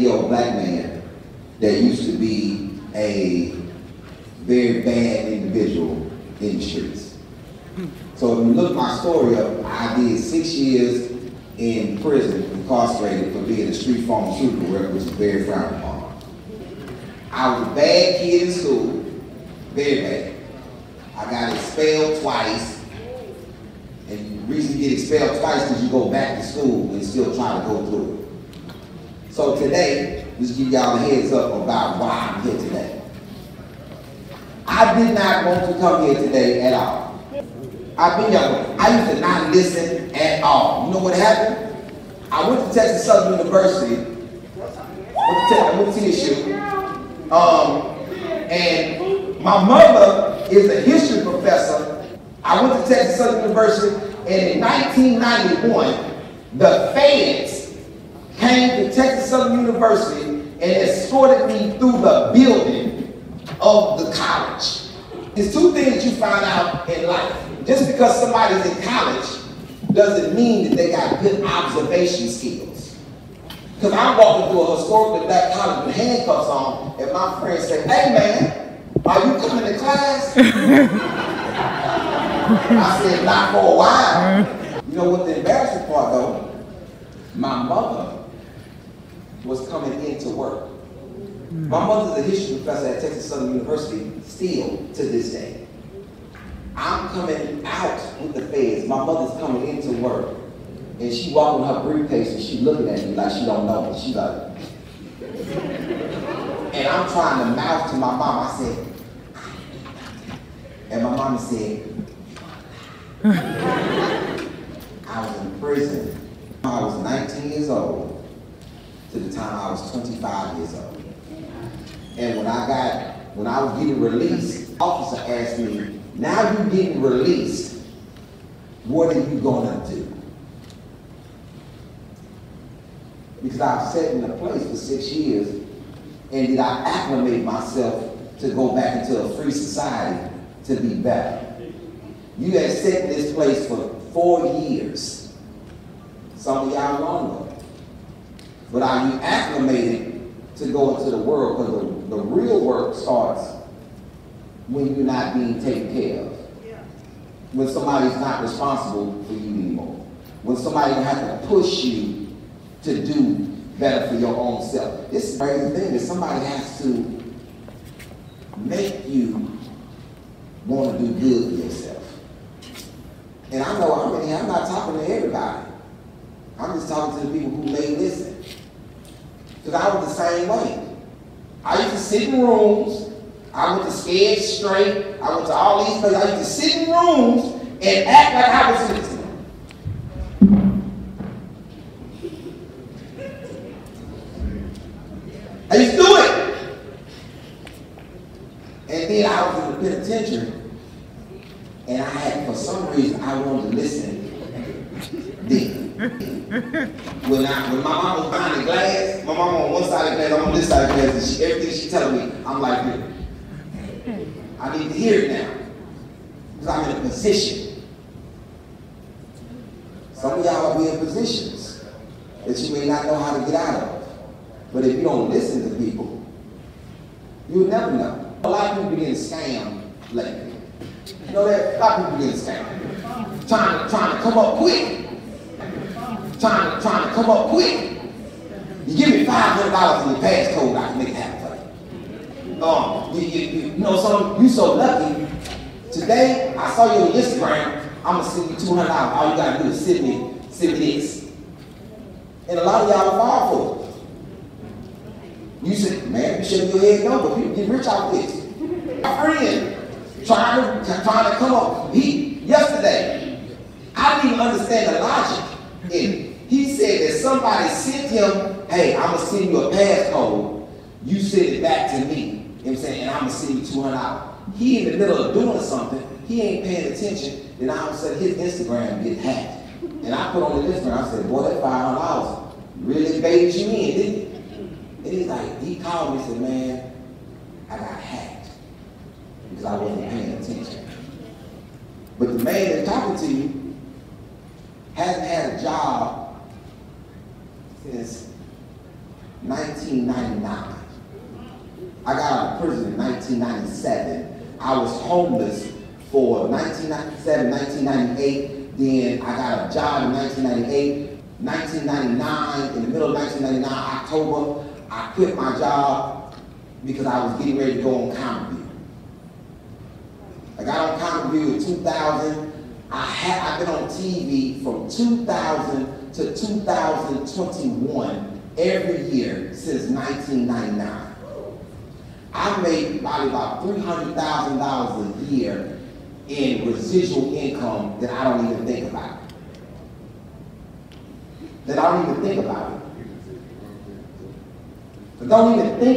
80-year-old black man that used to be a very bad individual in the streets. So if you look my story up, I did 6 years in prison, incarcerated for being a street pharmaceutical worker, which is very frowned upon. I was a bad kid in school, very bad. I got expelled twice. And the reason you get expelled twice is because you go back to school and still try to go through it. So today, just give y'all a heads up about why I'm here today. I did not want to come here today at all. I've been young. I used to not listen at all. You know what happened? I went to Texas Southern University. I went to TSU. And my mother is a history professor. I went to Texas Southern University, and in 1991, the feds came to Texas Southern University and escorted me through the building of the college. There's two things you find out in life. Just because somebody's in college doesn't mean that they got good observation skills. Because I'm walking through a historically black college with handcuffs on, and my friends say, "Hey man, are you coming to class?" I said, "Not for a while." You know what the embarrassing part though? My mother was coming into work. My mother's a history professor at Texas Southern University still to this day. I'm coming out with the feds. My mother's coming into work. And she walking her briefcase and she looking at me like she don't know me. She like, and I'm trying to mouth to my mom. I said, and my mama said, I was in prison. I was 19 years old to the time I was 25 years old. And when I was getting released, the officer asked me, "Now you're getting released, what are you gonna do?" Because I've sat in a place for 6 years, and did I acclimate myself to go back into a free society to be better? You have sat in this place for 4 years. Some of y'all longer. But are you acclimated to go into the world? Because the real work starts when you're not being taken care of. When somebody's not responsible for you anymore. When somebody will have to push you to do better for your own self. This is the crazy thing, that somebody has to make you want to do good for yourself. And I know I'm not talking to everybody. I'm just talking to the people who may listen. Because I was the same way. I used to sit in rooms. I went to Scared Straight. I went to all these places. I used to sit in rooms and act like I was listening. I used to do it. And then I was in the penitentiary. And I had, for some reason, I wanted to listen then. When my mom was behind the glass, my mom on one side of the glass, I'm on this side of the glass, and everything she telling me, I'm like, I need to hear it now. Because I'm in a position. Some of y'all will be in positions that you may not know how to get out of. But if you don't listen to people, you'll never know. A lot of people begin to scam lately. You know that? A lot of people begin to scam. Trying to come up quick. Trying to come up quick. You give me $500 in your passcode, I can make it happen for you. You know, you so lucky. Today, I saw you on Instagram. I'm gonna send you $200. All you gotta do is send me this. And a lot of y'all fall for it. You said, man, you shake your head no, but people get rich out this. My friend trying to come up. Yesterday, I didn't even understand the logic in it. He said that somebody sent him, hey, I'm gonna send you a passcode. You send it back to me. You know what I'm saying? And I'm gonna send you $200. He in the middle of doing something, he ain't paying attention, then all of a sudden his Instagram get hacked. And I put on the Instagram, I said, boy, that $500 really baited you in, didn't it? And he's like, he called me and said, man, I got hacked because I wasn't paying attention. But the man that's talking to you hasn't had a job since 1999. I got out of prison in 1997. I was homeless for 1997, 1998. Then I got a job in 1998. 1999, in the middle of 1999, October, I quit my job because I was getting ready to go on Counter View. I got on Counter View in 2000. I've been on TV from 2000 to 2021 every year since 1999. I made probably about $300,000 a year in residual income that I don't even think about. I don't even think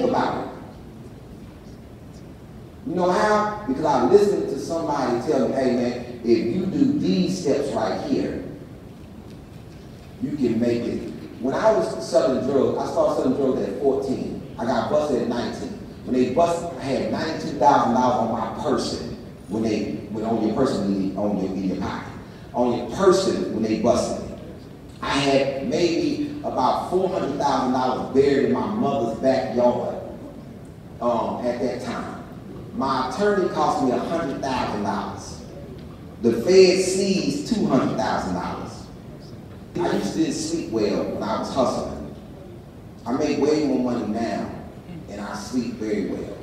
about it. You know how? Because I listened to somebody tell me, hey man, if you do these steps right here, you can make it. When I was selling drugs, I started selling drugs at 14. I got busted at 19. When they busted, I had $92,000 on my person when on your person in your pocket. On your person when they busted me. I had maybe about $400,000 buried in my mother's backyard at that time. My attorney cost me $100,000. The Fed seized $200,000. I used to didn't sleep well when I was hustling. I make way more money now, and I sleep very well.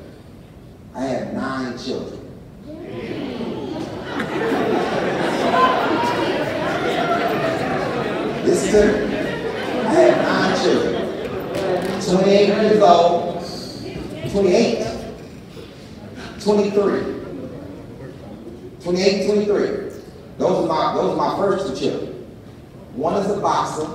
I have 9 children. Listen to me. I have 9 children. 28 years old, 28, 23. 28, 23. Those are my first 2 children. One is a boxer,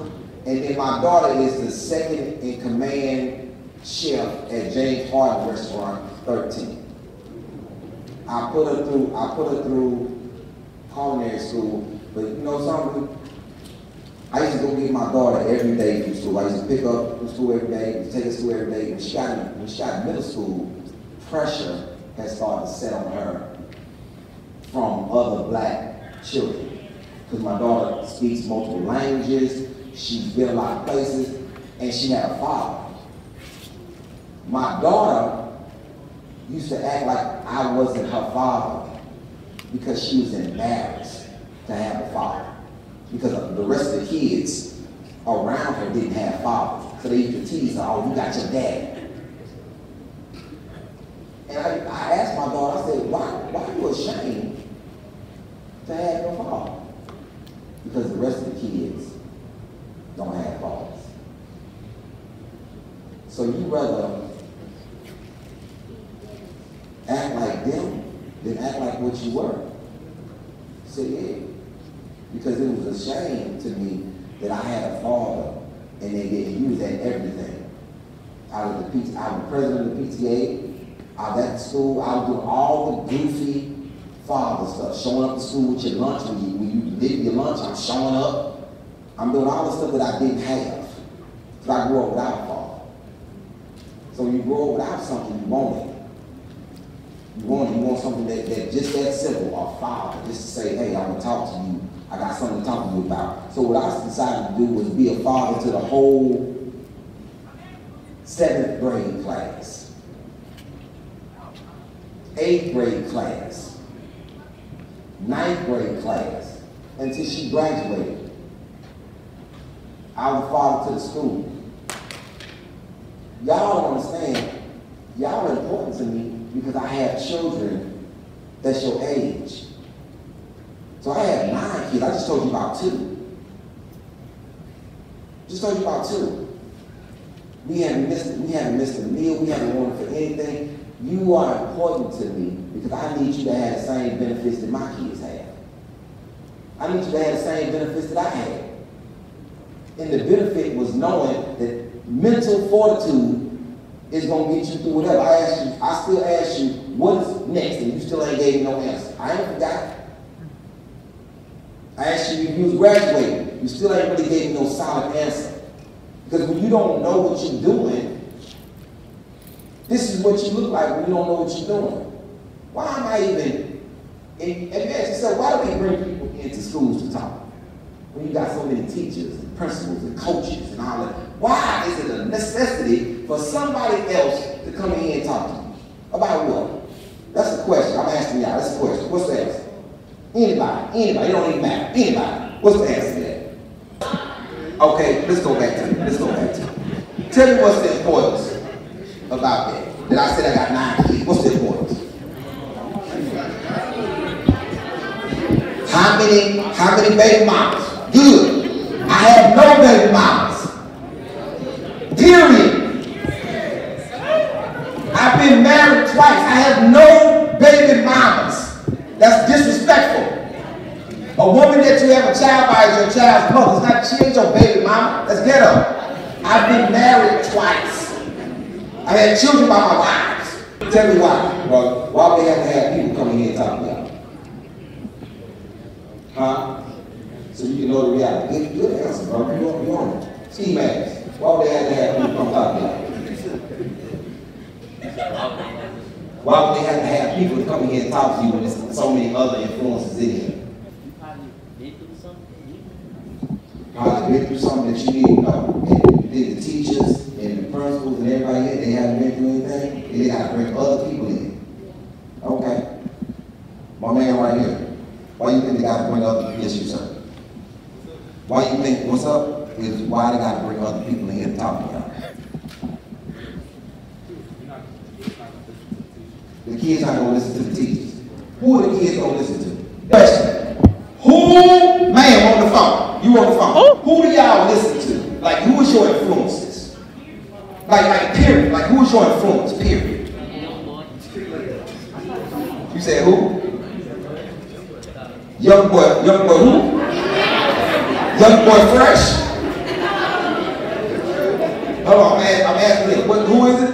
and then my daughter is the second in command chef at James Harden Restaurant, 13. I put her through culinary school, but you know something? I used to go get my daughter every day from school. I used to pick up from school every day, take her to school every day. When she got in middle school, pressure had started to set on her from other black children. Because my daughter speaks multiple languages, she's been a lot of places, and she had a father. My daughter used to act like I wasn't her father because she was embarrassed to have a father. Because the rest of the kids around her didn't have fathers. So they used to tease her, oh, you got your dad. And I asked my daughter, I said, why are you ashamed to have your father? Because the rest of the kids don't have fathers. So you rather act like them than act like what you were. I said, yeah. Because it was a shame to me that I had a father and they didn't use that everything. I was the president of the PTA. I was at school. I was doing all the goofy father stuff. Showing up to school with your lunch. When you did your lunch, I'm showing up. I'm doing all the stuff that I didn't have. Because I grew up without a father. So when you grow up without something, you want it. You want something that just that simple, a father, just to say, hey, I want to talk to you. I got something to talk to you about. So what I decided to do was be a father to the whole 7th grade class, 8th grade class, 9th grade class, until she graduated. I was a father to the school. Y'all don't understand. Y'all are important to me because I have children that's your age. So I have 9 kids. I just told you about 2. Just told you about 2. We haven't missed a meal. We haven't wanted for anything. You are important to me because I need you to have the same benefits that my kids have. I need you to have the same benefits that I had. And the benefit was knowing that mental fortitude is going to get you through whatever. I still ask you, what's next? And you still ain't gave me no answer. I ain't forgot. I asked you if you was graduating. You still ain't really gave me no solid answer. Because when you don't know what you're doing, this is what you look like when you don't know what you're doing. Why am I even, and ask yourself, why do we bring people into schools to talk? When you got so many teachers and principals and coaches and all that. Why is it a necessity for somebody else to come in here and talk to you? About what? That's the question. I'm asking y'all. That's the question. What's the answer? Anybody. It don't even matter. Anybody. What's the answer to that? Okay, let's go back to it. Tell me what's the importance about that. That I said I got 9 kids. What's the importance? How many baby mamas? Good. I have no baby mamas. Period. I've been married twice. I have no baby mamas. That's disrespectful. A woman that you have a child by is your child's mother. She ain't your baby mama. Let's get her. I've been married twice. I had children by my wives. Tell me why, brother. Why we have to have people coming here and talk to y'all? Huh? So you can know the reality. Good answer, bro. You want it. Ski mask. Why would they have to have people come talk to y'all? Why would they have to have people to come in here and talk to you when there's so many other influences in here? Probably been through something that you need to know. And the teachers and the principals and everybody here, they haven't been through anything, and they got to bring other people in. Okay. My man right here. Why you think they got to bring other people? Yes, you sir. Why you think, what's up? Is why they got to bring other people in here to talk to y'all. The kids aren't going to listen to the teachers. Who are the kids going to listen to? Question. Who, man, on the phone? You on the phone. Oh. Who do y'all listen to? Like, who is your influences? Like, period. Like, who is your influence, period? You said who? Young boy who? Young boy Fresh? Hold on, I'm asking him. Who is it?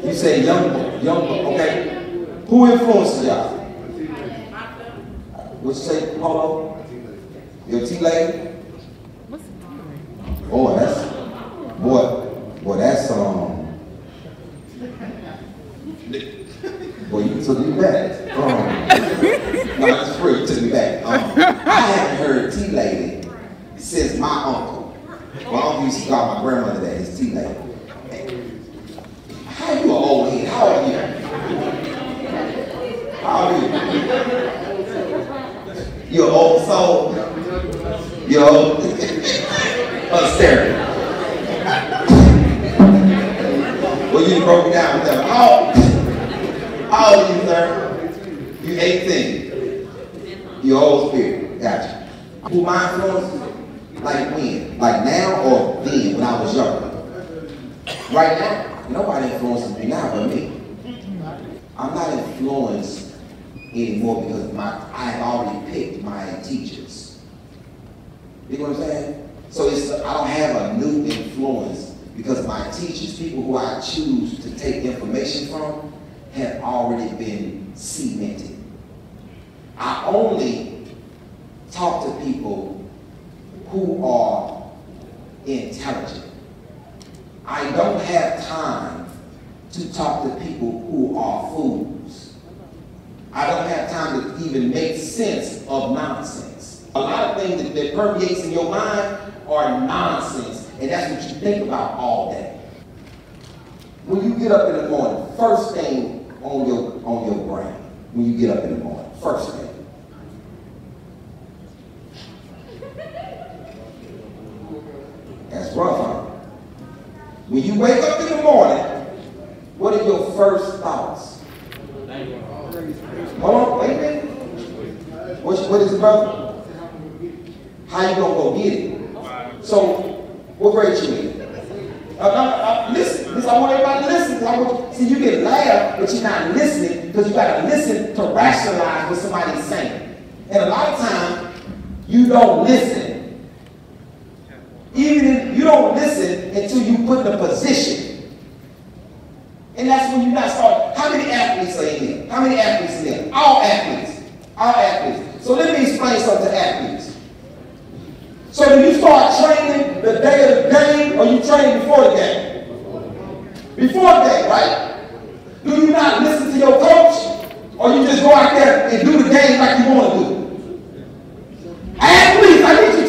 You say young boy, okay. Who influences y'all? What you say, Polo? Your T-lady? Oh, that's, boy, you took me back. No, that's free, you took me back. I haven't heard T-lady since my uncle. My uncle used to call my grandmother that, his T-lady. How you an old head? How old are you? How old are you? You're an old soul. You're old. Upstairs. Well, you broke it down with them. How old are you, sir? You 18. You're old spirit. Gotcha. Who my influences? Like when? Like now or then when I was younger? Right now? Nobody influences me now but me. I'm not influenced anymore because I have already picked my teachers. You know what I'm saying? So I don't have a new influence because my teachers, people who I choose to take information from, have already been cemented. I only talk to people who are intelligent. I don't have time to talk to people who are fools. I don't have time to even make sense of nonsense. A lot of things that permeates in your mind are nonsense, and that's what you think about all day. When you get up in the morning, first thing on your brain, when you get up in the morning, first thing. That's rough, huh? When you wake up in the morning, what are your first thoughts? Hold on, wait a minute. What is it, brother? How you gonna go get it? So, what grade you in? Listen, I want everybody to listen. See, you can laugh, but you're not listening because you gotta listen to rationalize what somebody's saying. And a lot of times, you don't listen. Even if you don't listen until you put in a position. And that's when you not start. How many athletes are in here? How many athletes in here? All athletes. All athletes. So let me explain something to athletes. So do you start training the day of the game or you train before the game? Before the game, right? Do you not listen to your coach or you just go out there and do the game like you want to do? Athletes, I need you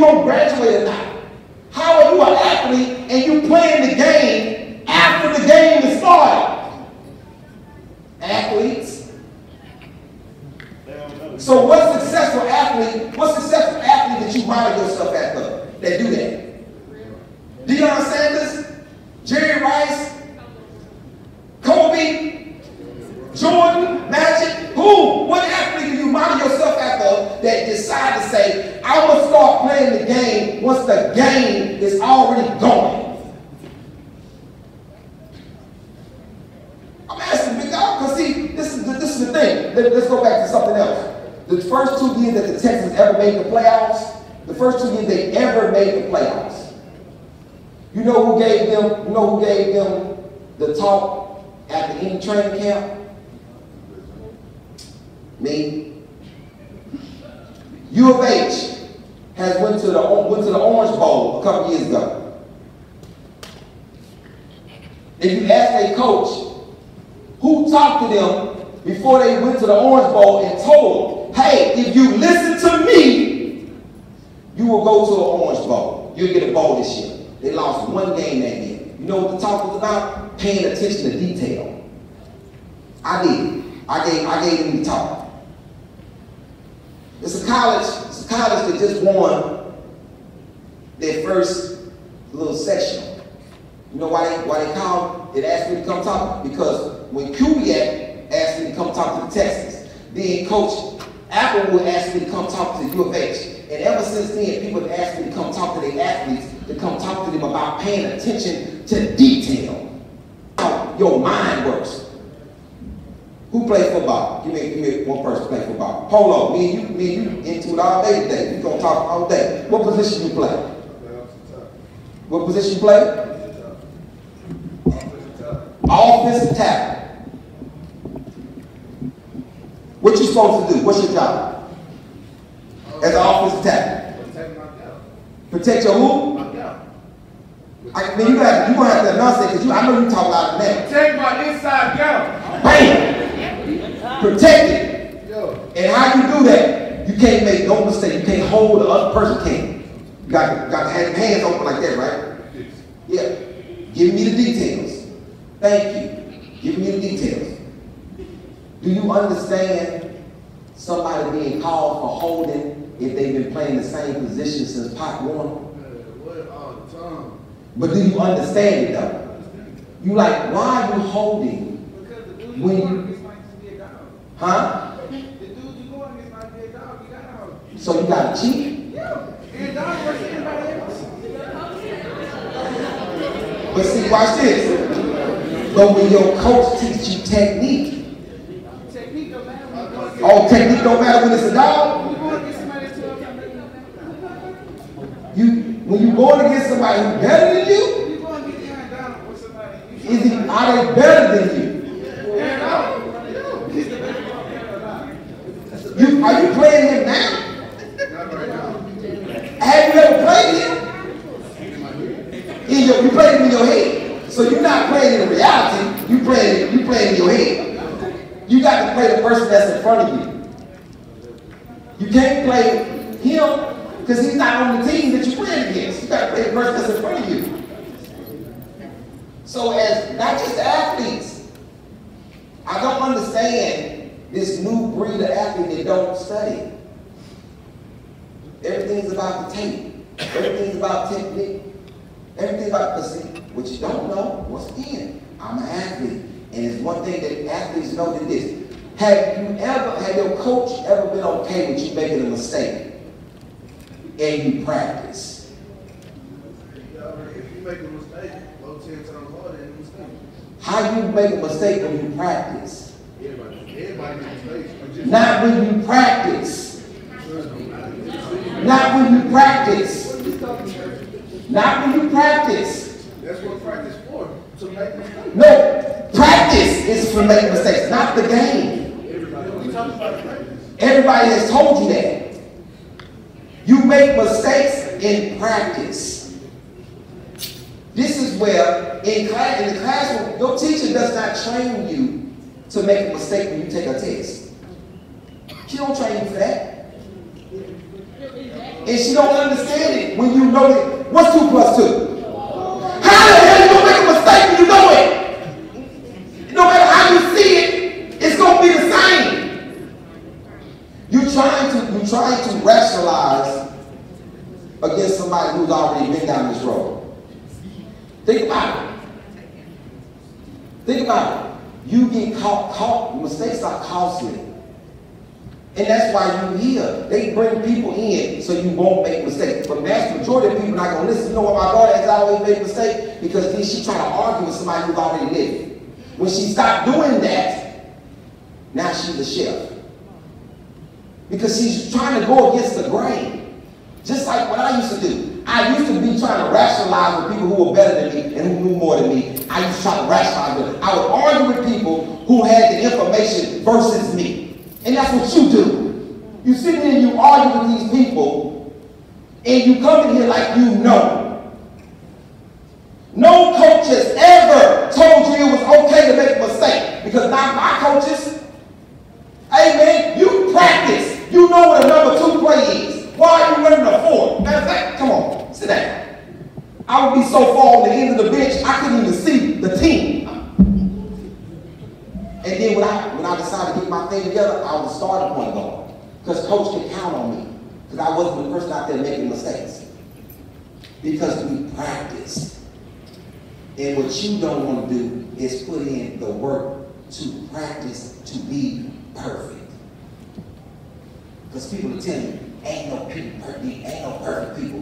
going to graduate or not? How are you an athlete and you playing the game after the game is started? Athletes. So what successful athlete that you model yourself after that do that? Deion Sanders, Jerry Rice, Kobe, Jordan, Magic, who? What athlete do you model yourself after that decide to say, I'm going to start playing the game once the game is already going? I'm asking Big Dog, because see, this is the thing. Let's go back to something else. The first 2 years that the Texans ever made the playoffs, the first 2 years they ever made the playoffs, you know who gave them the talk at the end of training camp? Me. U of H went to the Orange Bowl a couple years ago. If you ask a coach who talked to them before they went to the Orange Bowl and told them, hey, if you listen to me, you will go to the Orange Bowl. You'll get a bowl this year. They lost 1 game that year. You know what the talk was about? Paying attention to detail. I did. I gave them the talk. It's a college that just won their first little section. You know why they called it? Asked me to come talk? Because when Kubiak asked me to come talk to the Texans, then Coach Applewood asked me to come talk to the U of H. And ever since then, people have asked me to come talk to their athletes, to come talk to them about paying attention to detail. How your mind works. Who plays football? Give me one person play football. Polo, me and you into it all day today. We're gonna talk all day. What position you play? What position you play? Offensive tackle. What you supposed to do? What's your job? As an offensive tackle. Protect my gap. Protect your who? My gap. I mean, you're gonna have to announce that because I know you talk about it now. Protect my inside gap. Bam! Protect it. Yo. And how you do that, you can't make no mistake. You can't hold the other person can. You got to have your hands open like that, right? Yeah. Give me the details. Thank you. Give me the details. Do you understand somebody being called for holding if they've been playing the same position since Pop Warner? What all the time? But do you understand it though? You like, why are you holding? Because the dude When you you- going against might just be a dog. Huh? The dude you going against might be a dog. You gotta hold. So you got to cheat? Yeah. And dog versus anybody else. But see, watch this. But when your coach teaches you technique, Technique don't matter when you going against. oh, technique don't matter when it's a dog. You going against somebody that's 12 times better When you going against somebody who's better than you, you going to get Aaron Donald with somebody. are they better than you? Aaron Donald. He's the best player alive. Are you playing him now? Not right now. Have you ever played him? You played him in your head. So you're not playing in reality. You playing in your head. You got to play the person that's in front of you. You can't play him because he's not on the team that you're playing against. You got to play the person that's in front of you. So as not just athletes, I don't understand this new breed of athlete that don't study. Everything's about the tape. Everything's about technique. Everything's about, but see, what you don't know, once again, I'm an athlete. And it's one thing that athletes know that this. Had your coach ever been okay with you making a mistake and you practice? If you make a mistake, go 10 times harder than a mistake. How you make a mistake when you practice? Everybody makes mistakes. But just Not when you practice. Not when you practice. Not when you practice. that's what practice for, to make mistakes. No, practice is for making mistakes, not the game. We talk about practice. Everybody has told you that. You make mistakes in practice. This is where, in the classroom, your teacher does not train you to make a mistake when you take a test. She don't train you for that. And she don't understand it when you know that. What's 2 plus 2? How the hell you gonna make a mistake when you know it? No matter how you see it, it's gonna be the same. You're trying to rationalize against somebody who's already been down this road. Think about it. Think about it. You get caught, mistakes are costly. And that's why you hear. They bring people in so you won't make mistakes. But the vast majority of people not going to listen. You know what my daughter has always made a mistake? Because then she trying to argue with somebody who's already living. When she stopped doing that, now she's a chef. Because she's trying to go against the grain. Just like what I used to do. I used to be trying to rationalize with people who were better than me and who knew more than me. I used to try to rationalize with them. I would argue with people who had the information versus me. And that's what you do. You sit there and you argue with these people, and you come in here like you know. No coach has ever told you it was okay to make a mistake. Because not my coaches. Hey man, you practice. You know what a number 2 play is. Why are you running a 4? Matter of fact, come on, sit down. I would be so far on the end of the bench, I couldn't even see the team. And then when I decided to get my thing together, I was a starting point guard. Because coach could count on me. Because I wasn't the person out there making mistakes. Because we practice. And what you don't want to do is put in the work to practice to be perfect. Because people will tell you, ain't no perfect people.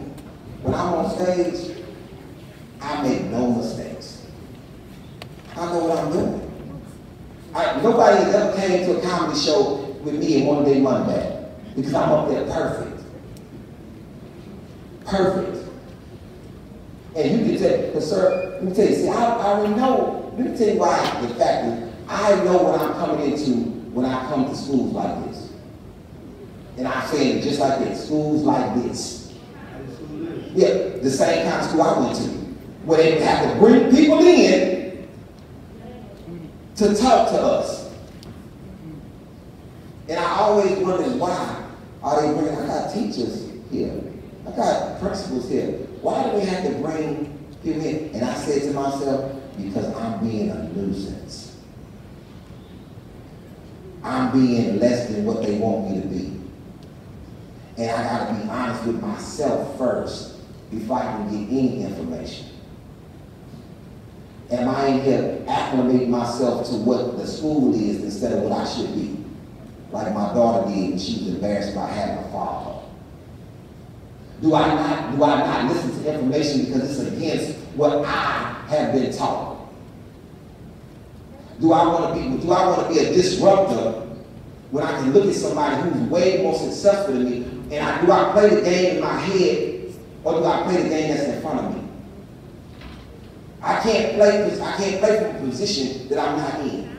When I'm on stage, I make no mistakes. I know what I'm doing. Nobody has ever came to a comedy show with me and wanted their money back. Because I'm up there perfect. Perfect. And you can tell, sir, let me tell you, see, I already know. Let me tell you why the fact is, I know what I'm coming into when I come to schools like this. And I'm saying it just like this, schools like this. Yeah, the same kind of school I went to. Where they have to bring people in to talk to us. And I always wondered why are they bringing, I got teachers here. I got principals here. Why do they have to bring people in? And I said to myself, because I'm being a nuisance. I'm being less than what they want me to be. And I got to be honest with myself first before I can get any information. Am I in here acclimating myself to what the school is instead of what I should be? Like my daughter did when she was embarrassed about having a father. Do I not listen to information because it's against what I have been taught? Do I want to be a disruptor when I can look at somebody who's way more successful than me, and do I play the game in my head, or do I play the game that's in front of me? I can't play from a position that I'm not in.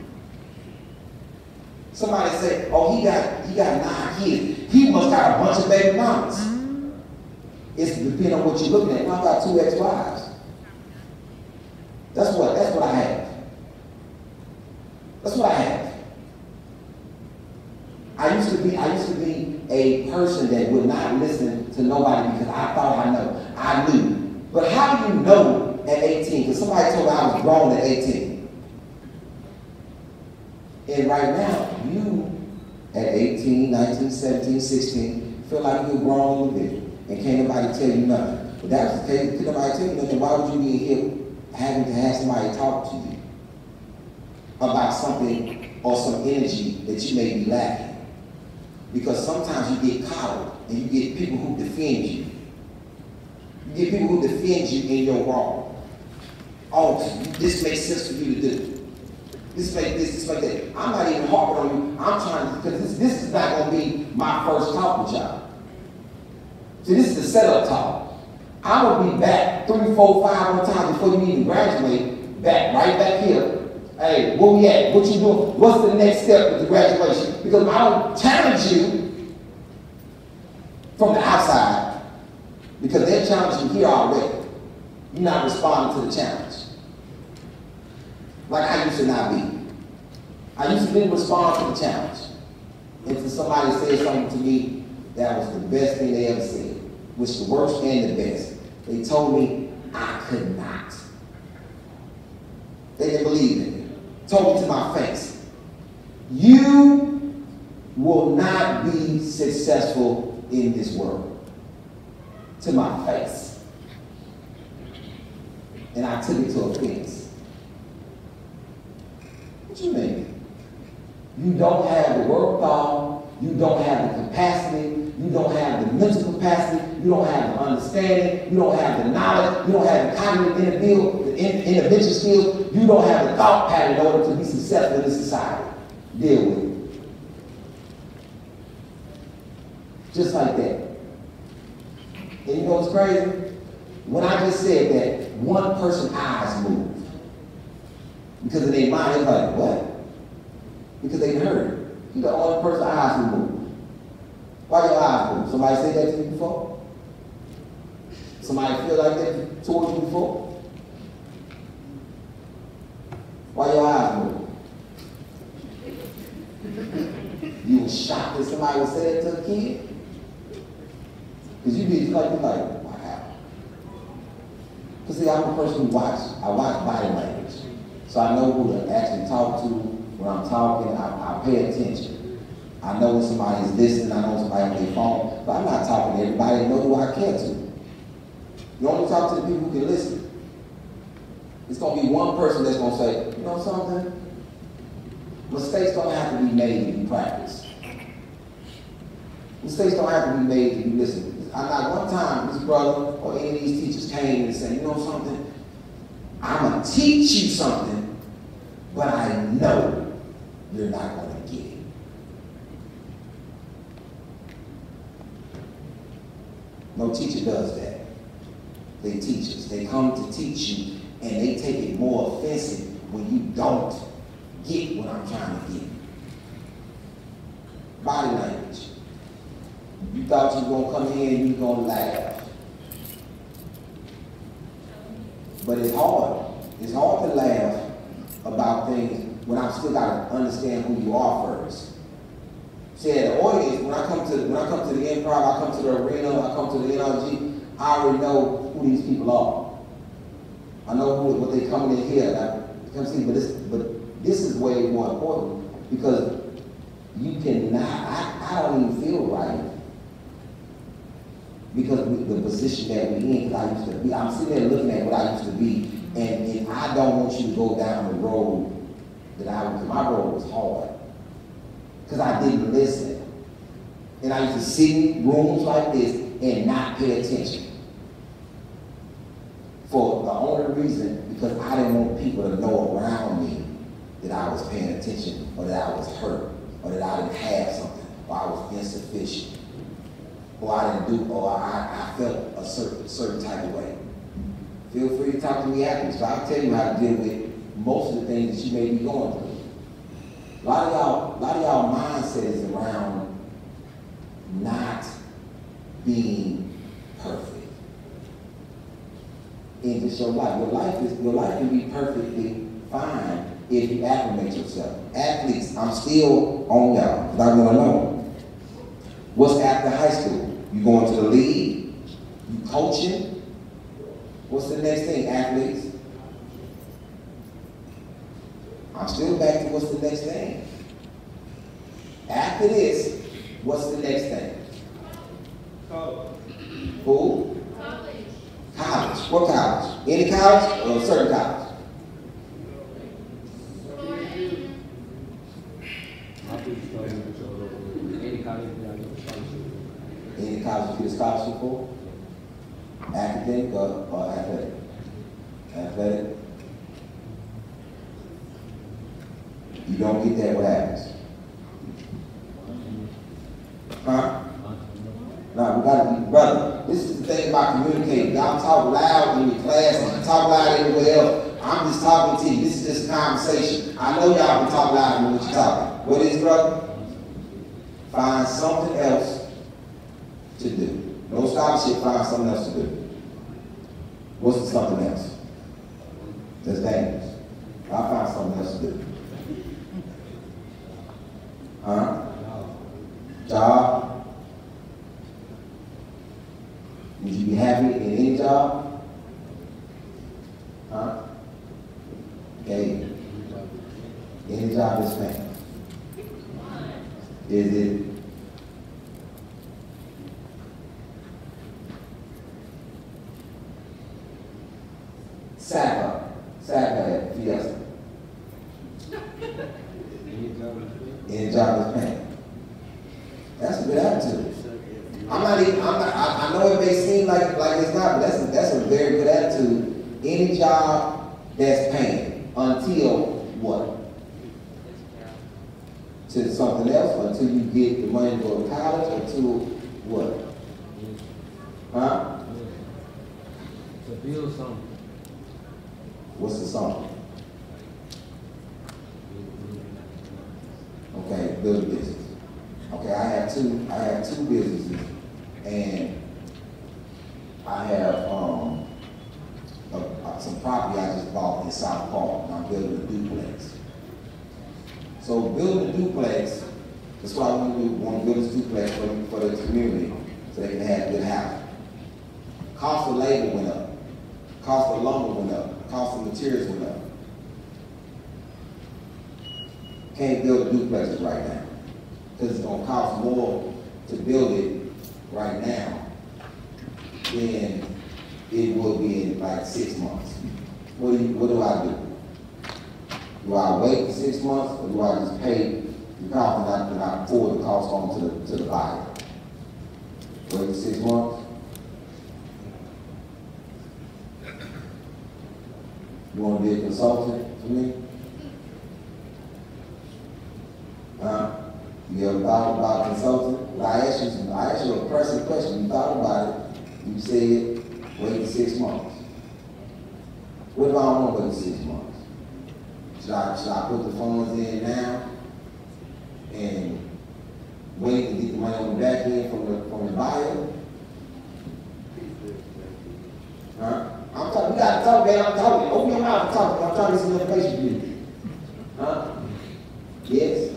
Somebody say, oh, he got 9 kids. He must got a bunch of baby mamas. It's depending on what you're looking at. I've got 2 ex-wives. That's what I have. That's what I have. I used to be a person that would not listen to nobody because I thought I knew. But how do you know at 18? Because somebody told me I was grown at 18. And right now, you at 18, 19, 17, 16, feel like you're a grown individual. And can't nobody tell you nothing. But that's the case, can't nobody tell you nothing. Why would you be here having to have somebody talk to you about something or some energy that you may be lacking? Because sometimes you get coddled and you get people who defend you. You get people who defend you in your wrong. Oh, this makes sense for you to do. This makes that. I'm not even harping on you. I'm trying to, because this is not going to be my first talk with y'all. See, this is the setup talk. I'm going to be back 3, 4, 5 more times before you even graduate, right back here. Hey, where we at? What you doing? What's the next step with the graduation? Because I don't challenge you from the outside, because they're challenging you here already. You're not responding to the challenge. Like I used to not be. I used to didn't respond to the challenge. If somebody said something to me, that was the best thing they ever said. which the worst and the best. They told me I could not. They didn't believe in me. Told me to my face, you will not be successful in this world. To my face. And I took it to offense. What you mean? You don't have the wherewithal, you don't have the capacity, you don't have the mental capacity, you don't have the understanding, you don't have the knowledge, you don't have the cognitive individual skills, you don't have the thought pattern in order to be successful in this society. Deal with it. Just like that. And you know what's crazy? When I just said that, one person's eyes moved. Because in their mind, they're like, what? Because they heard it. You're the only person's eyes who moved. Why your eyes move? Somebody said that to you before? Somebody feel like that towards you before? Why your eyes move? You were shocked that somebody would say that to a kid? Because you be like, wow. Because see, I'm a person who I watch body language. So I know who to actually talk to when I'm talking. I pay attention. I know when somebody's listening, I know somebody on their phone, but I'm not talking to everybody. I know who I care to. You only talk to the people who can listen. It's going to be one person that's going to say, you know something? Mistakes don't have to be made to be practiced. Mistakes don't have to be made to be listened. Not one time this brother or any of these teachers came and said, you know something? I'm going to teach you something, but I know you're not going to get it. No teacher does that. They teach us. They come to teach you, and they take it more offensive when you don't get what I'm trying to get. Body language. You thought you were going to come here and you were going to laugh. But it's hard. It's hard to laugh about things when I've still got to understand who you are first. See, at the audience, when I come to the improv, I come to the arena, I come to the NRG, I already know who these people are. I know what they coming in here. Come see, but this is way more important because you cannot. I don't even feel right because of the position that we're in. Because I used to be. I'm sitting there looking at what I used to be, and I don't want you to go down the road that I was. My road was hard because I didn't listen, and I used to sit in rooms like this and not pay attention. For the only reason, because I didn't want people to know around me that I was paying attention, or that I was hurt, or that I didn't have something, or I was insufficient, or I didn't do, or I felt a certain type of way. Feel free to talk to me after, so I'll tell you how to deal with most of the things that you may be going through. A lot of y'all mindset is around not being perfect. In just your life. Your life can be perfectly fine if you acclimate yourself. Athletes, I'm still on y'all, not gonna know. What's after high school? You going to the league? You coaching? What's the next thing, athletes? I'm still back to what's the next thing. After this, what's the next thing? College. Who? College. What college? Any college or a certain college? Any college you get a scholarship for? Academic or athletic? Athletic. You don't get that, what happens? Huh? No, we gotta be, brother. This is the thing about communicating. Y'all talk loud in your class and you talk loud everywhere else. I'm just talking to you. This is just a conversation. I know y'all can talk loud when you're talking. What is, brother? Find something else to do. No scholarship, find something else to do. What's the something else? That's dangerous. I'll find something else to do. Huh? Job? Would you be happy in any job? Huh? Okay. Any job is paying. Is it? Sapa at Fiesta. Any job is paying. That's a good attitude. I know it may seem like it's not, but that's a very good attitude. Any job that's paying until what? To something else, until you get the money to go to college, until what? Huh? To build something. What's the song? Okay, build a business. Okay, I have two businesses, and I have some property I just bought in South Park, and I'm building a duplex. So building a duplex, that's what I want to do. I want to build this duplex for the community, so they can have good housing. Cost of labor went up. Cost of lumber went up. Cost of materials went up. Can't build duplexes right now, because it's going to cost more to build it right now than it will be in like 6 months. What do I do? Do I wait for 6 months, or do I just pay the cost and I forward the cost on to the buyer? Wait for 6 months? You want to be a consultant for me? You ever thought about consulting? Well, I asked you a personal question. You thought about it. You said, wait 6 months. What if I don't want to wait 6 months? Should I put the funds in now and wait to get the money on the back end from the buyer? Huh? I'm talking, you gotta talk, man. I'm talking. Open your mouth and talk. I'm trying to get some information for you. Huh? Yes?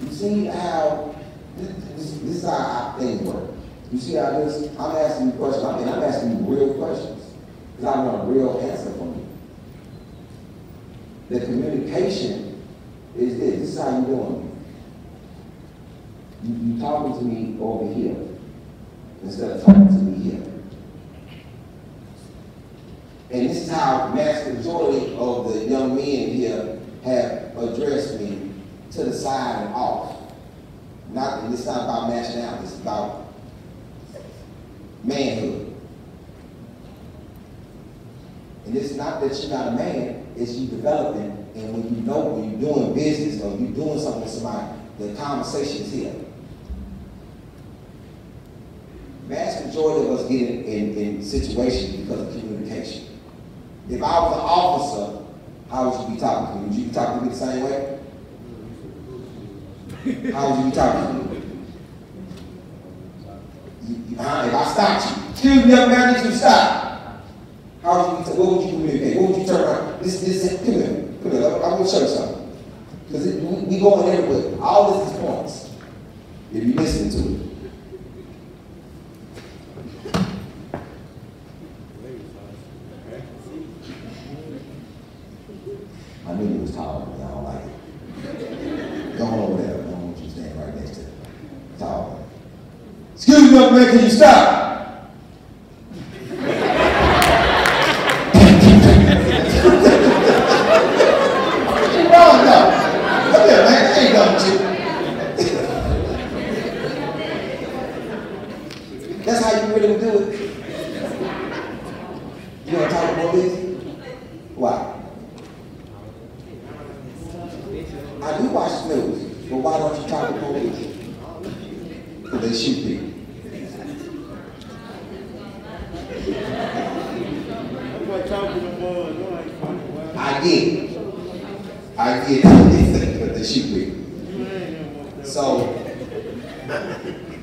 You see how, this is how I think work. You see how this, I'm asking you questions. I'm asking you real questions. Because I want a real answer from you. The communication is this. This is how you're doing it. You talking to me over here instead of talking to me here. And this is how mass majority of the young men here have addressed me, to the side and off. And it's not about nationality, it's about manhood. And it's not that you're not a man, it's you developing, and when you're doing business or you're doing something with somebody, the conversation is here. Mass majority of us get in situations because of communication. If I was an officer, how would you be talking to me? Would you be talking to me the same way? How would you be talking to me? If I stopped you, excuse me, young man, did you stop? What would you communicate? What would you turn around? Come here. I'm going to show you something. Because we going everywhere. All this is points. If you listen to it. I knew you was taller than me. I don't like it. Go on over there. I don't want you to stand right next to him. Taller. Excuse me, young man, can you stop? That's how you really do it. You want to talk to police? Why? I do watch the news, but why don't you talk to police? Because they shoot people. I get it, but they shoot people. So,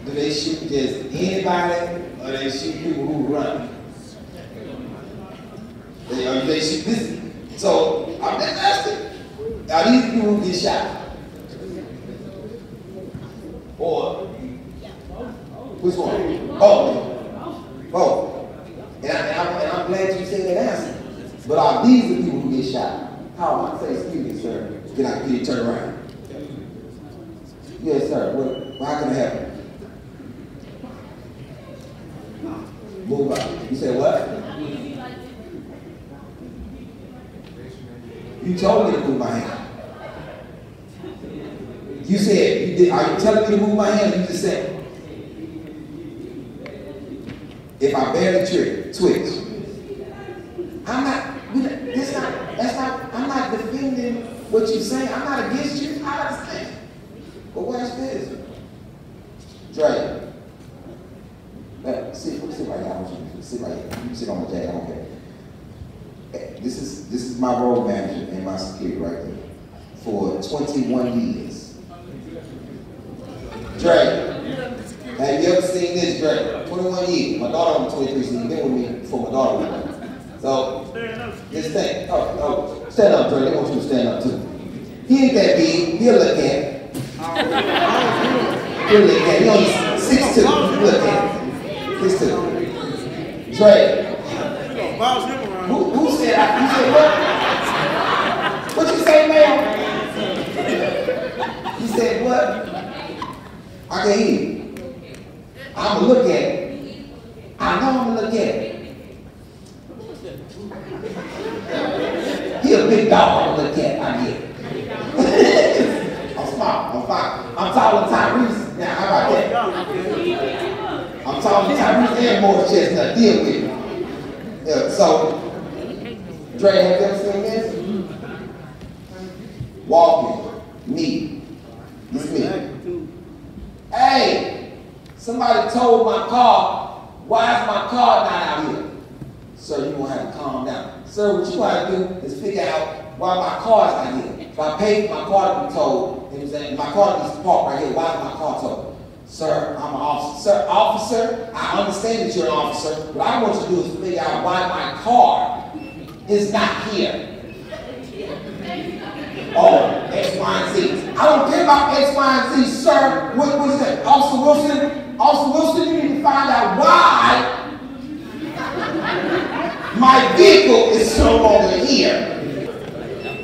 do they shoot just anybody, or they shoot people who run? They shoot this. So, I'm just asking, are these people who get shot? Or, Which one? Oh. Oh. And I'm glad you said that answer. But are these the people who get shot? How? Say, excuse me, sir. Can you turn around? Yes, sir. How can I help you? Move up. You said what? You told me to move my hand. You said, you did, are you telling me to move my hand? You just said, if I barely twitch. I'm not defending what you're saying. I'm not against you. I understand. But watch this. Dre. Sit right here. I want you to sit right here. You can sit on my jacket. I don't care. This is my road manager and my security right there for 21 years. Dre, have you ever seen this, Dre? 21 years. My daughter was 23, so you've been with me before my daughter was born. So, this thing. Oh, stand up, Dre. They want you to stand up too. He ain't that big. He'll look at it. He'll look at it. He only 6'2". Look at it. 6'2". Dre. Who said you said what? What you say, ma'am? You said what? I can hear you. I'm gonna look at it. I know I'm gonna look at it. He a big dog. I'm gonna look at it. I get it. I'm smart. I'm fine. I'm taller than Tyrese. Now, how about that? I'm taller than Tyrese and Morris Chestnut. Deal with it. Yeah, so, Dre, have you ever seen this? Walking, me. It's me. Hey, somebody told my car, why is my car not out here? Sir, you gonna have to calm down. Sir, what you gotta do is figure out why my car is not here. So I paid for my car to be towed, and he was saying, my car is parked right here, why is my car towed? Sir, I'm an officer. Sir, officer, I understand that you're an officer. What I want you to do is figure out why my car is not here. Oh, X, Y, and Z. I don't care about X, Y, and Z, sir. What is that? Officer Wilson? Officer Wilson, you need to find out why my vehicle is no longer here.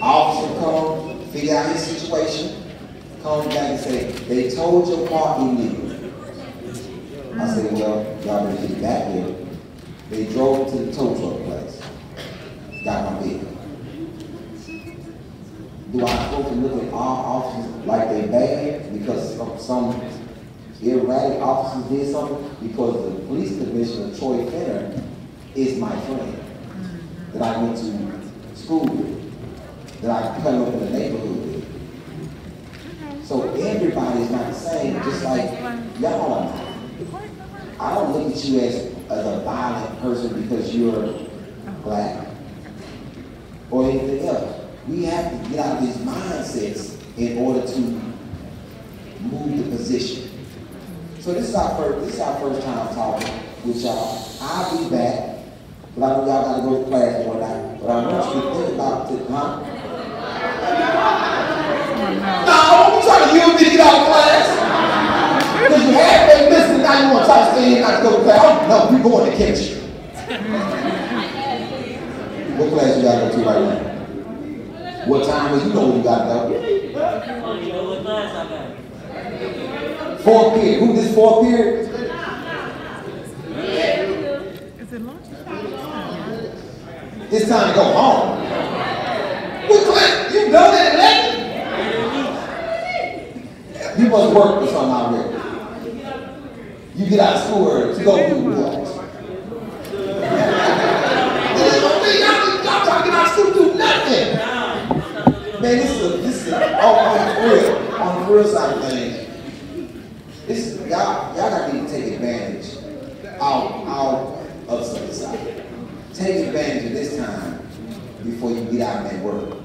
Officer comes, figure out his situation. Comes back and say, they told your car illegal. I said, well, y'all better get back here. They drove to the tow truck place. Got my vehicle. Do I supposed to look at all officers like they bad because some erratic officers did something? Because the police commissioner, Troy Fenner, is my friend that I went to school with, that I come up in the neighborhood with. So everybody is not the same, just like y'all are not. I don't look at you as a violent person because you're black or anything else. We have to get out of these mindsets in order to move the position. So this is our first time talking with y'all. I'll be back, but I know y'all got to go to class one night. But I want you to think about it, huh? No, I'm trying to use me to get out of class. Because you had been listening, now you want to try to stay here and not to go to class. No, we're going to chemistry. What class you got to go to right now? What time is you know you got to go? You know what class I got? Fourth period. Who this fourth period? Is it lunch? It's time to go home. What class? You done at 11? You must work for something already. You get out of school early to go do what? Y'all trying to get out of school to do nothing. Man, this is on the real side of things. Y'all got to take advantage out of society. Take advantage of this time before you get out and work.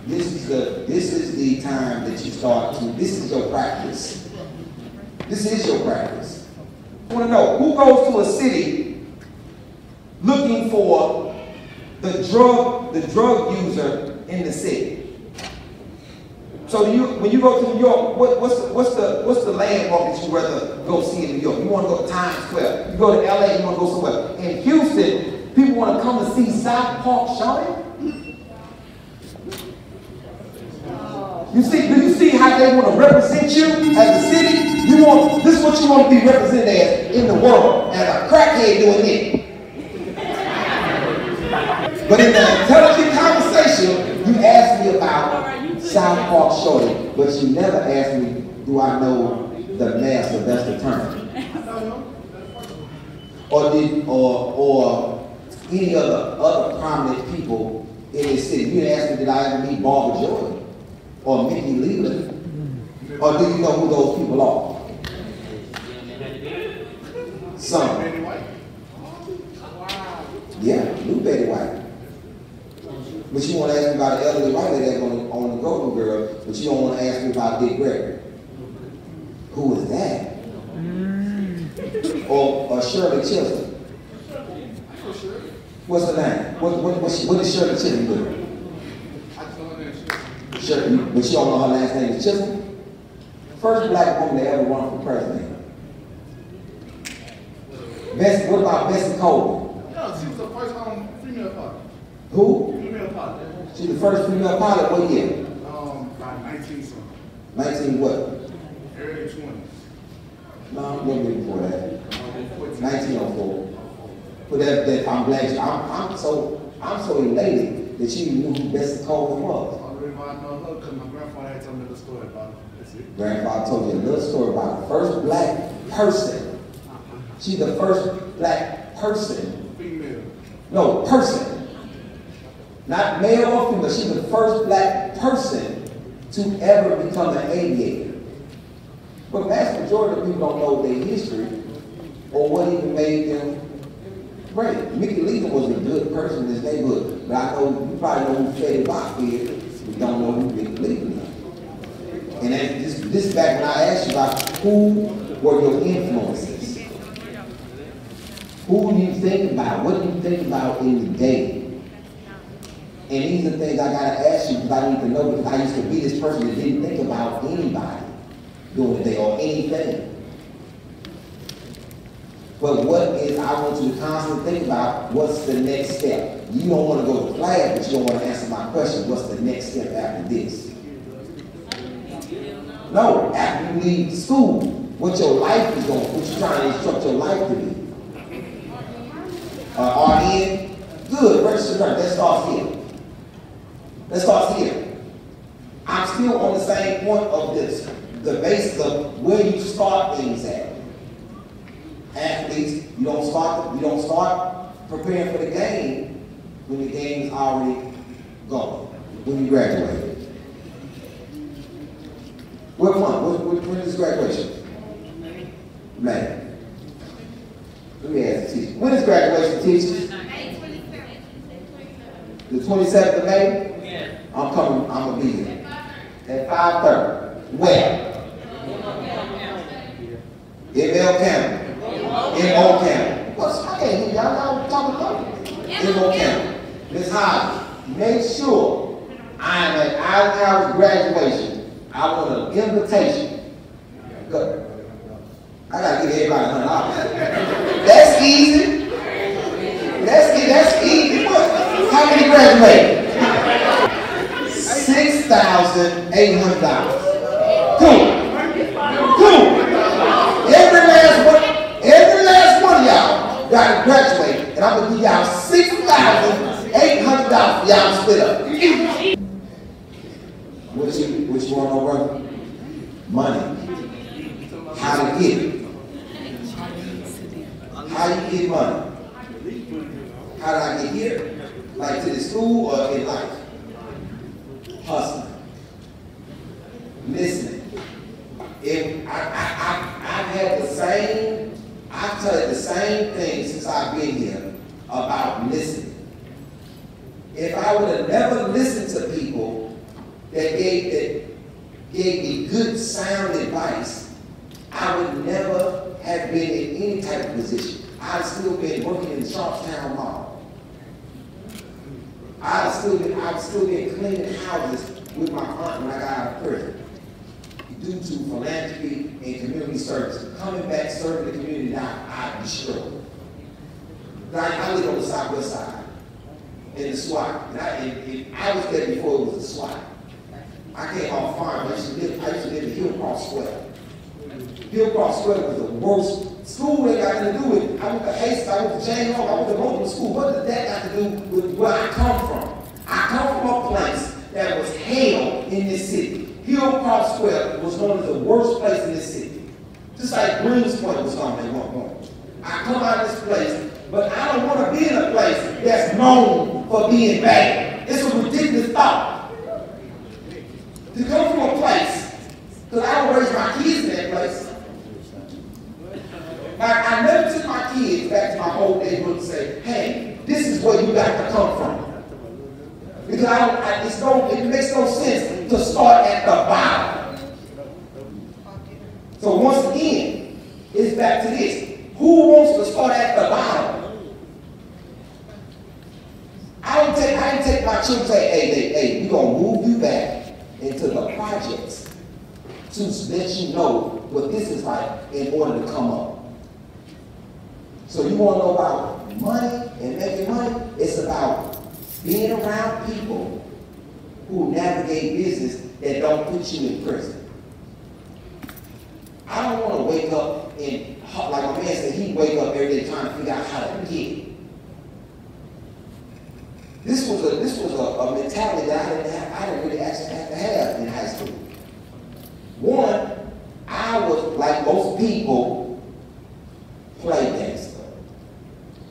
This is the time that you start to. This is your practice. This is your practice. I want to know who goes to a city looking for the drug user in the city. So when you go to New York, what's the landmark that you rather go see in New York? You want to go to Times Square. You go to LA, you want to go somewhere. In Houston, people want to come to see South Park Shawty. Do you see how they want to represent you as a city? This is what you want to be represented as in the world, as a crackhead doing it. But in the intelligent conversation, you ask me about South Park Shawty, but you never ask me, do I know the mayor Sylvester Turner? Or any other prominent people in this city. You didn't ask me, did I ever meet Barbara Jordan? Or Mickey Leland, or do you know who those people are? Some. Yeah, new Betty White. But you want to ask me about the elderly white lady that's on the Golden Girl, but you don't want to ask me about Dick Gregory. Who is that? Or Shirley Chisholm. What's her name? What is Shirley Chisholm doing? But she don't know her last name is Chisholm. First black woman to ever run for president. What about Bessie Coleman? No, she was the first female pilot. Who? Female pilot. She's the first female pilot. What year? About 19 something. 19 what? Early 20s. No, a little bit before that. 1904. But that I'm glad I'm so elated that you knew who Bessie Coleman was. I know her because my grandfather had told me the story about her. That's it. Grandfather told you a little story about the first black person. She's the first black person. Female. No, person. Not male or female. She's the first black person to ever become an aviator. But vast majority of people don't know their history or what even made them great. Mickey Leland was a good person in his neighborhood, but I know you probably know who Freddie Bach is. We don't know who Mickey Leland is. And this is back when I asked you about who were your influences. Who do you think about? What do you think about in the day? And these are things I gotta ask you because I need to know, because I used to be this person that didn't think about anybody during the day or anything. But I want you to constantly think about what's the next step. You don't want to go to class, but you don't want to answer my question, what's the next step after this? No, after you leave school, what your life is going, what you're trying to instruct your life to be. RN, good, registered nurse, let's start here. Let's start here. I'm still on the same point of this, the basis of where you start things at. Athletes, you don't start preparing for the game when the game is already gone, when you graduate. What month? When is graduation? May. Let me ask the teacher. When is graduation, teachers? The 27th of May? Yeah. I'm gonna be here. At 5:30. Where? ML County. M.O. County. I can't hear y'all talking about it. M.O. County. Ms. Hodges, make sure I am at Eisenhower's graduation. I want an invitation. Good. I gotta give everybody $100. That's easy. That's easy. What? How many graduated? $6,800. Cool. Every last one of y'all got to graduate, and I'm gonna give y'all $6,800 for y'all to split up. What you want, brother? Money. How to get it? How you get money? How did I get here? Like to the school or in life? Hustling. Listening. If I've had the same, I've told the same thing since I've been here about listening. If I would have never listened to people that gave me good sound advice, I would never have been in any type of position. I'd still been working in Sharpstown Mall. I'd still been cleaning houses with my aunt when I got out of prison due to philanthropy and community service. Coming back, serving the community, I destroyed. I live on the southwest side in the SWAT. And I was there before it was a SWAT. I came off farm. I used to live in Hillcross Square. Hillcross Square was the worst school. Ain't got nothing to do with it. I went to Hastings, I went to James Hall, I went to local school. What did that got to do with where I come from? I come from a place that was hell in this city. Hillcross Square was known as the worst place in this city. Just like Greens Point was known at one point. I come out of this place, but I don't want to be in a place that's known for being bad. It's a ridiculous thought. To come from a place, because I don't raise my kids in that place. I never took my kids back to my old neighborhood and say, hey, this is where you got to come from. Because it makes no sense to start at the bottom. So once again, it's back to this. Who wants to start at the bottom? I didn't take my children and say, hey, we're going to move you back into the projects to let you know what this is like in order to come up. So you want to know about money and making money? It's about being around people who navigate business that don't put you in prison. I don't want to wake up and, like my man said, he wake up every day trying to figure out how to get. This was a mentality that I didn't really actually have to have in high school. One, I was, like most people, play gangster.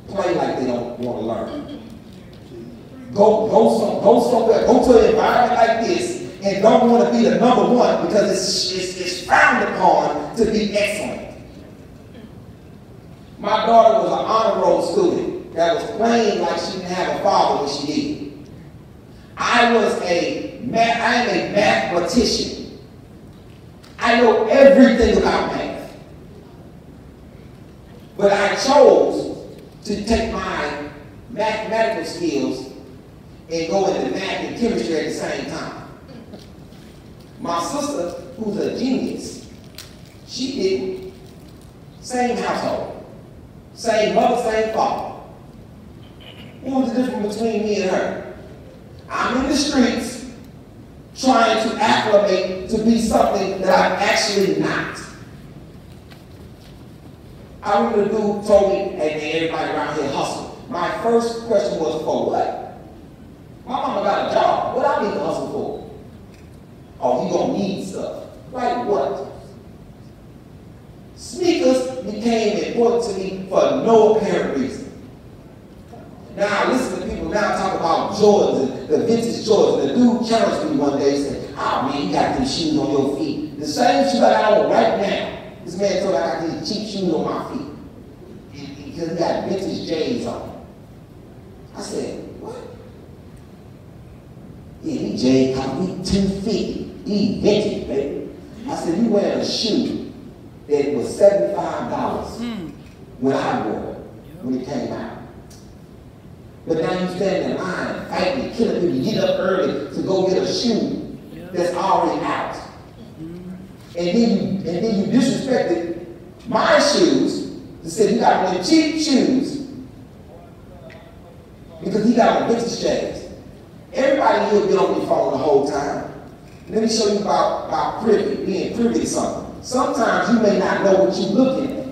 Play like they don't want to learn. Go somewhere, go to an environment like this and don't want to be the number one because it's frowned upon to be excellent. My daughter was an honor roll student that was playing like she didn't have a father when she did. I am a mathematician. I know everything about math. But I chose to take my mathematical skills and go into math and chemistry at the same time. My sister, who's a genius, she didn't. Same household. Same mother, same father. What was the difference between me and her? I'm in the streets trying to acclimate to be something that I'm actually not. I remember the dude told me, hey, everybody around here hustle. My first question was, for what? My mama got a job. What I need to hustle for? Oh, you gonna need stuff. Like what? Sneakers became important to me for no apparent reason. Now I listen to people now talk about Jordans, the vintage Jordans. The dude challenged me one day and said, oh man, you got these shoes on your feet. The same shoes I got on right now. This man told me I got these cheap shoes on my feet. Because he got vintage J's on. I said, what? Yeah, these J's cost me $250. These vintage, baby. I said, you wearing a shoe that was $75 when I wore it, when it came out. But now you stand in line, fighting, killing people. You get up early to go get a shoe that's already out. And then you disrespected my shoes to say you got really cheap shoes because he got on vintage J's. Everybody here been on your phone the whole time. Let me show you about privy, being privy to something. Sometimes you may not know what you're looking at.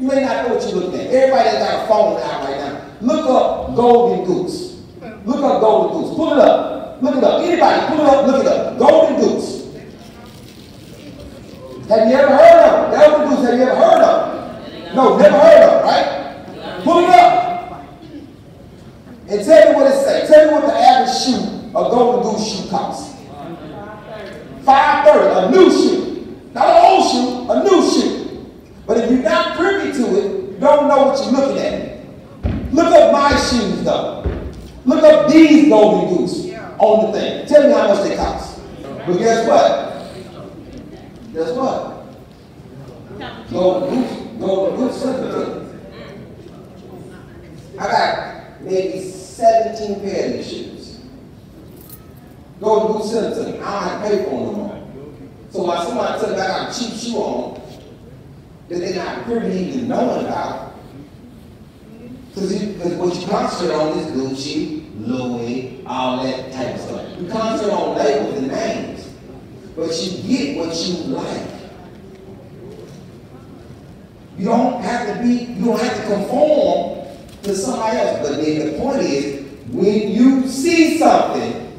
You may not know what you're looking at. Everybody that's got a phone out right now, look up Golden Goose. Look up Golden Goose. Pull it up. Look it up. Anybody, pull it up, look it up. Golden Goose. Have you ever heard of them? Golden Goose, have you ever heard of them? No, never heard of them, right? Pull it up. And tell me what it says. Tell me what the average shoe, a Golden Goose shoe costs. $5.30, a new shoe. Not an old shoe, a new shoe. But if you're not privy to it, you don't know what you're looking at. Look up my shoes, though. Look up these Golden Goose on the thing. Tell me how much they cost. But guess what? Guess what? Golden Goose slipper. I got maybe 17 pairs of these shoes. have to pay for them no more. So while somebody tells me I got a cheap shoe on, that they're not privileged even knowing about, because what you concentrate on is Gucci, Louis, all that type of stuff. You concentrate on labels and names, but you get what you like. You don't have to conform to somebody else. But then the point is, when you see something,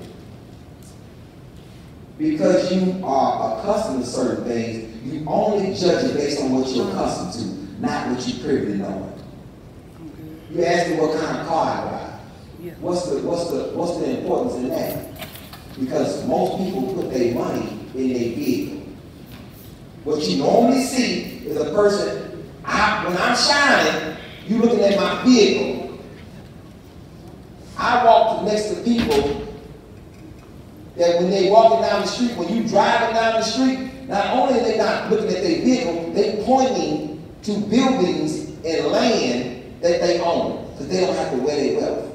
because you are accustomed to certain things, you only judge it based on what you're accustomed to, not what you privy to know. You ask me what kind of car I drive. Yeah. What's the importance in that? Because most people put their money in their vehicle. What you normally see is a person, when I'm shining, you looking at my vehicle. I walk next to people that when they walking down the street, when you driving down the street, not only are they not looking at their vehicle, they pointing to buildings and land that they own, because they don't have to wear their wealth.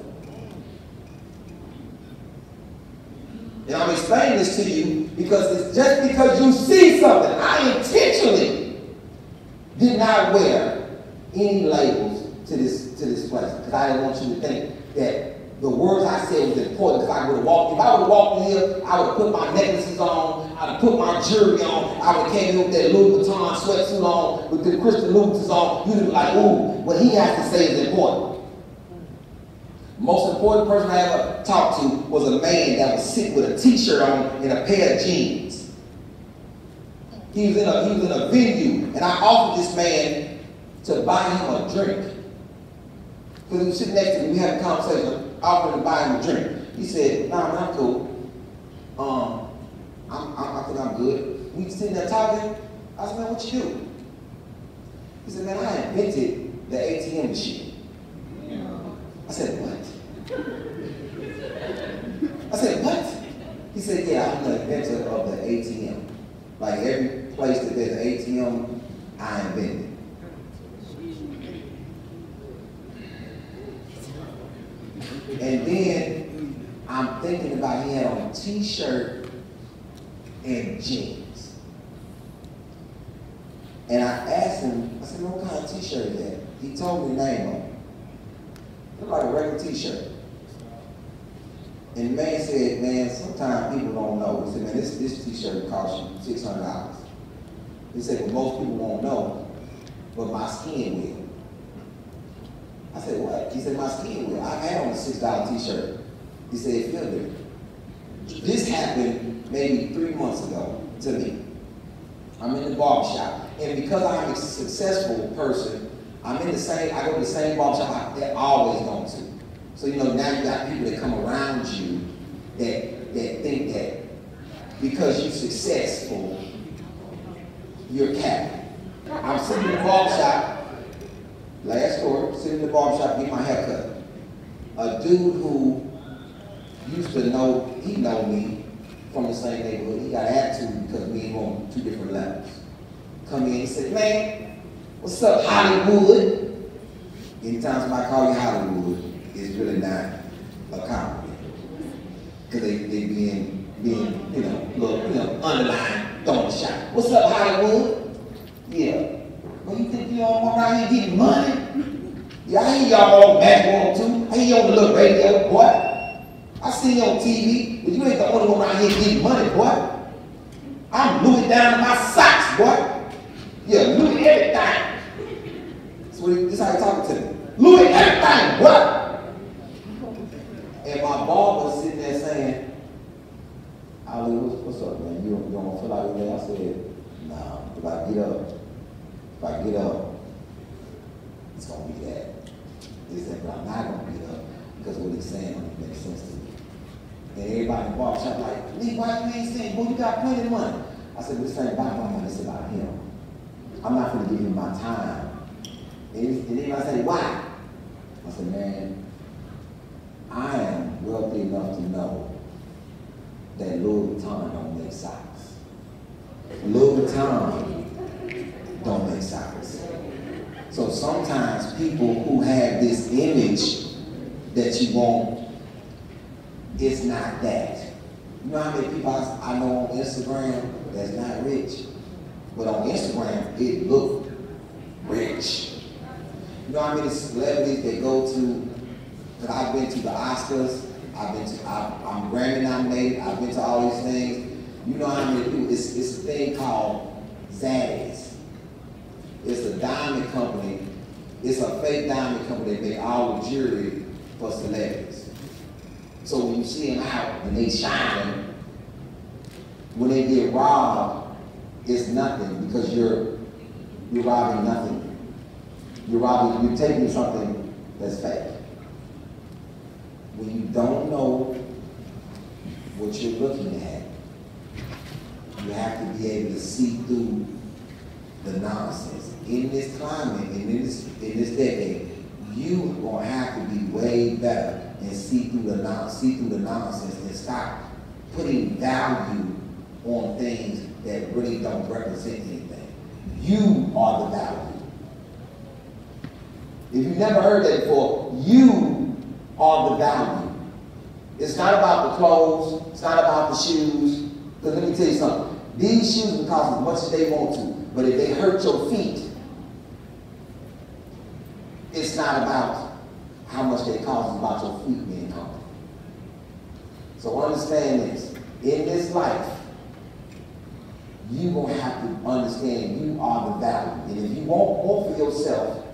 And I'm explaining this to you because it's just because you see something. I intentionally did not wear any labels to this place, because I didn't want you to think that the words I said was important. Because I would have walked, if I would have walked in here, I would have put my necklaces on, I would have put my jewelry on, I would have came in with that Louis Vuitton sweatsuit on, with the Christian Louis on. You'd be like, ooh, what he has to say is important. Most important person I ever talked to was a man that was sitting with a t-shirt on and a pair of jeans. He was in a venue, and I offered this man to buy him a drink. Because he was sitting next to me, we had a conversation, offered to buy him a drink. He said, nah, man, I'm cool. I think I'm good. We sitting there talking. I said, man, what you do? He said, man, I invented the ATM machine. I said, what? I said, what? He said, yeah, I'm the inventor of the ATM. Like every place that there's an ATM, I invented. And then I'm thinking about he had on a t-shirt and jeans. And I asked him, I said, what kind of t-shirt is that? He told me the name of it. It looked like a regular t-shirt. And the man said, man, sometimes people don't know. He said, man, this t-shirt costs you $600. He said, well, most people won't know, but my skin will. I said, what? He said, my skin will. I had on a $6 t-shirt. He said, it feels good. This happened maybe 3 months ago to me. I'm in the barbershop. And because I'm a successful person, I go to the same barbershop I always gone to. So, you know, now you got people that come around you that think that because you're successful, you're capping. I'm sitting in the barbershop, last story, sitting in the barbershop, getting my hair cut. A dude who used to know, he know me from the same neighborhood. He got an attitude because we ain't on 2 different levels. Come in and said, man, what's up, Hollywood? Anytime somebody call you Hollywood, it's really not a compliment. Because they being, underlined, throwing a shot. What's up, Hollywood? Yeah. Well, you think you don't want around here getting money? Yeah, I hear y'all on Match 102. I hear you on the little radio, boy. I see you on TV, but you ain't the only one around here getting money, boy. I'm Louis down to my socks, boy. Yeah, Louis everything. This is how he talking to me. Louis everything, boy. And my barber was sitting there saying, Ali, what's up, man? You don't feel like it? I said, nah, if I get up, it's gonna be that. He said, but I'm not gonna get up because what he's saying don't make sense to me. And everybody in the barbershop like, Lee, why you ain't saying, boy, you got plenty of money. I said, this ain't about my money, it's about him. I'm not gonna give him my time. And then I said, why? I said, man, I am wealthy enough to know that Louis Vuitton don't make socks. Louis Vuitton don't make socks. So sometimes people who have this image that you want, it's not that. You know how many people I know on Instagram that's not rich, but on Instagram it look rich. You know how many celebrities they go to? Cause I've been to the Oscars. I'm Grammy nominated. I've been to all these things. You know how many people? It's a thing called Zaddies. It's a diamond company. It's a fake diamond company that make all the jewelry for celebrities. So when you see them out and they shine, when they get robbed, it's nothing because you're robbing nothing. You're taking something that's fake. When you don't know what you're looking at, you have to be able to see through the nonsense. In this climate, in this decade, you are gonna have to be way better and see through the nonsense and stop putting value on things that really don't represent anything. You are the value. If you've never heard that before, you are the value. It's not about the clothes, it's not about the shoes. Because let me tell you something, these shoes will cost as much as they want to, but if they hurt your feet, it's not about how much they cost, it's about your feet being comfortable. So understand this, in this life, you're going to have to understand you are the value. And if you want more for yourself,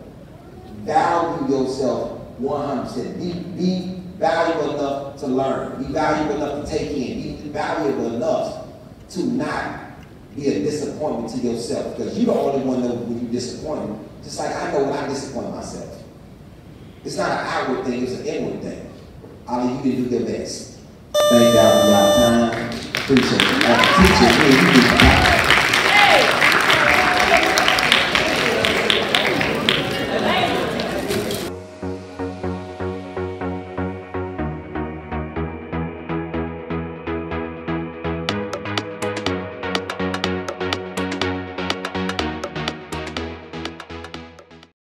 value yourself 100%. Be valuable enough to learn. Be valuable enough to take in. Be valuable enough to not be a disappointment to yourself. Because you're the only one that knows when you're disappointed. Just like I know when I disappoint myself. It's not an outward thing, it's an inward thing. All of you can do your best. Thank y'all for y'all time. Appreciate it. Teacher, you